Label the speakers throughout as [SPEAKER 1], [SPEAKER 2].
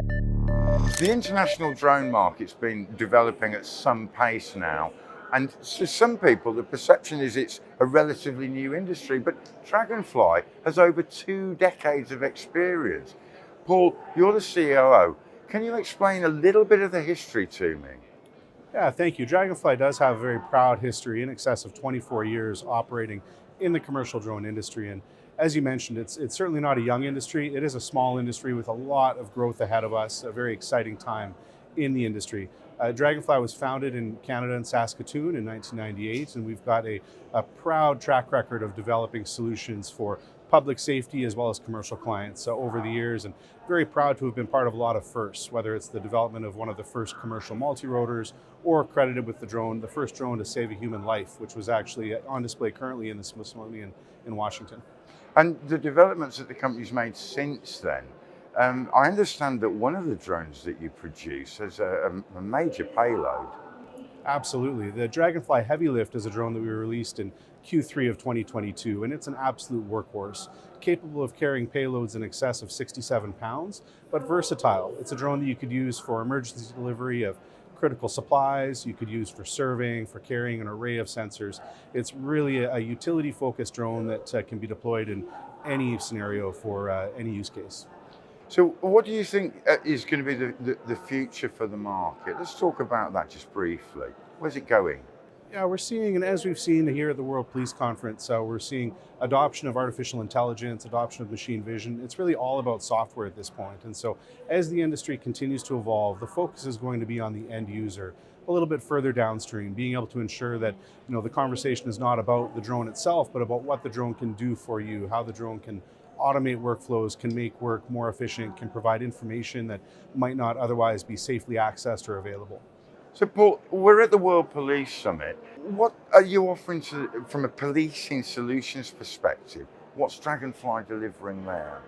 [SPEAKER 1] The international drone market's been developing at some pace now, and to some people the perception is it's a relatively new industry, but Draganfly has over 2 decades of experience. Paul, you're the COO. Can you explain a little bit of the history to me?
[SPEAKER 2] Yeah, thank you. Draganfly does have a very proud history in excess of 24 years operating in the commercial drone industry. And as you mentioned, it's certainly not a young industry. It is a small industry with a lot of growth ahead of us, a very exciting time in the industry. Draganfly was founded in Canada in Saskatoon in 1998, and we've got a proud track record of developing solutions for public safety as well as commercial clients over the years, and very proud to have been part of a lot of firsts, whether it's the development of one of the first commercial multi-rotors or credited with the first drone to save a human life, which was actually on display currently in the Smithsonian in Washington.
[SPEAKER 1] And the developments that the company's made since then, I understand that one of the drones that you produce has a major payload.
[SPEAKER 2] Absolutely. The Draganfly Heavy Lift is a drone that we released in Q3 of 2022, and it's an absolute workhorse, capable of carrying payloads in excess of 67 pounds, but versatile. It's a drone that you could use for emergency delivery of critical supplies, you could use for serving, for carrying an array of sensors. It's really a utility-focused drone that can be deployed in any scenario for any use case.
[SPEAKER 1] So what do you think is going to be the future for the market? Let's talk about that just briefly. Where's it going?
[SPEAKER 2] Yeah, we're seeing, and as we've seen here at the World Police Conference, we're seeing adoption of artificial intelligence, adoption of machine vision. It's really all about software at this point. And so as the industry continues to evolve, the focus is going to be on the end user a little bit further downstream, being able to ensure that the conversation is not about the drone itself, but about what the drone can do for you, how the drone can automate workflows, can make work more efficient, can provide information that might not otherwise be safely accessed or available.
[SPEAKER 1] So Paul, we're at the World Police Summit. What are you offering from a policing solutions perspective? What's Draganfly delivering there?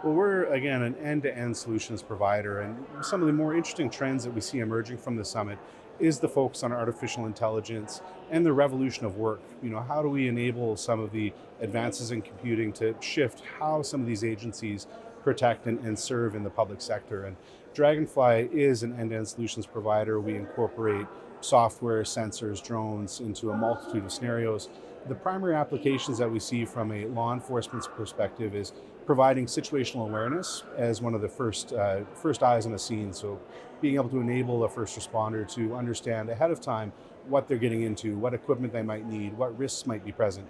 [SPEAKER 2] Well, we're, again, an end-to-end solutions provider, and some of the more interesting trends that we see emerging from the summit is the focus on artificial intelligence and the revolution of work. How do we enable some of the advances in computing to shift how some of these agencies protect and serve in the public sector? And Draganfly is an end-to-end solutions provider. We incorporate software, sensors, drones into a multitude of scenarios. The primary applications that we see from a law enforcement's perspective is providing situational awareness as one of the first eyes on a scene. So being able to enable a first responder to understand ahead of time what they're getting into, what equipment they might need, what risks might be present,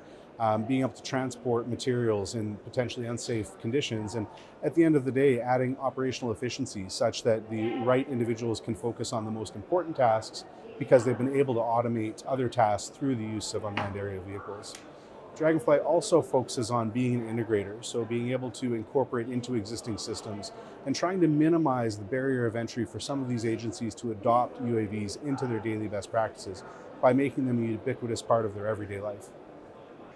[SPEAKER 2] being able to transport materials in potentially unsafe conditions, and at the end of the day, adding operational efficiency such that the right individuals can focus on the most important tasks because they've been able to automate other tasks through the use of unmanned aerial vehicles. Draganfly also focuses on being an integrator, so being able to incorporate into existing systems and trying to minimize the barrier of entry for some of these agencies to adopt UAVs into their daily best practices by making them a ubiquitous part of their everyday life.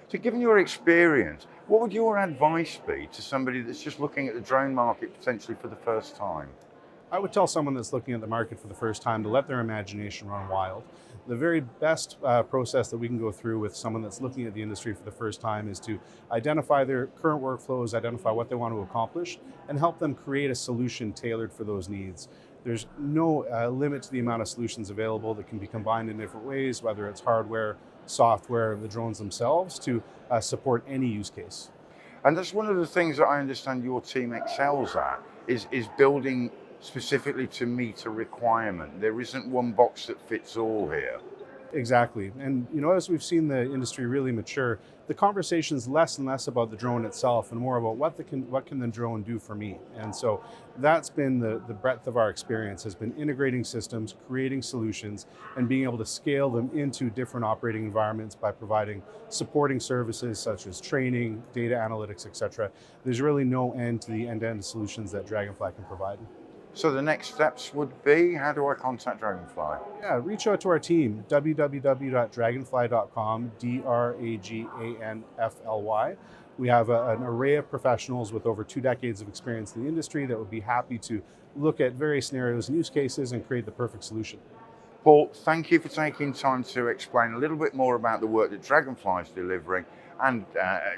[SPEAKER 1] So given your experience, what would your advice be to somebody that's just looking at the drone market potentially for the first time?
[SPEAKER 2] I would tell someone that's looking at the market for the first time to let their imagination run wild. The very best process that we can go through with someone that's looking at the industry for the first time is to identify their current workflows, identify what they want to accomplish, and help them create a solution tailored for those needs. There's no limit to the amount of solutions available that can be combined in different ways, whether it's hardware, software, the drones themselves, to support any use case.
[SPEAKER 1] And that's one of the things that I understand your team excels at, is building specifically to meet a requirement. There isn't one box that fits all here.
[SPEAKER 2] Exactly. And as we've seen the industry really mature, the conversation's less and less about the drone itself and more about what can the drone do for me. And so that's been the breadth of our experience, has been integrating systems, creating solutions, and being able to scale them into different operating environments by providing supporting services such as training, data analytics, etc. There's really no end to the end-to-end solutions that Draganfly can provide.
[SPEAKER 1] So the next steps would be, how do I contact Draganfly?
[SPEAKER 2] Yeah, reach out to our team, www.draganfly.com, Draganfly. We have an array of professionals with over 2 decades of experience in the industry that would be happy to look at various scenarios and use cases and create the perfect solution.
[SPEAKER 1] Paul, thank you for taking time to explain a little bit more about the work that Draganfly is delivering and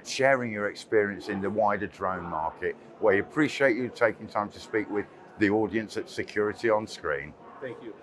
[SPEAKER 1] sharing your experience in the wider drone market. We appreciate you taking time to speak with the audience at Security on Screen.
[SPEAKER 2] Thank you.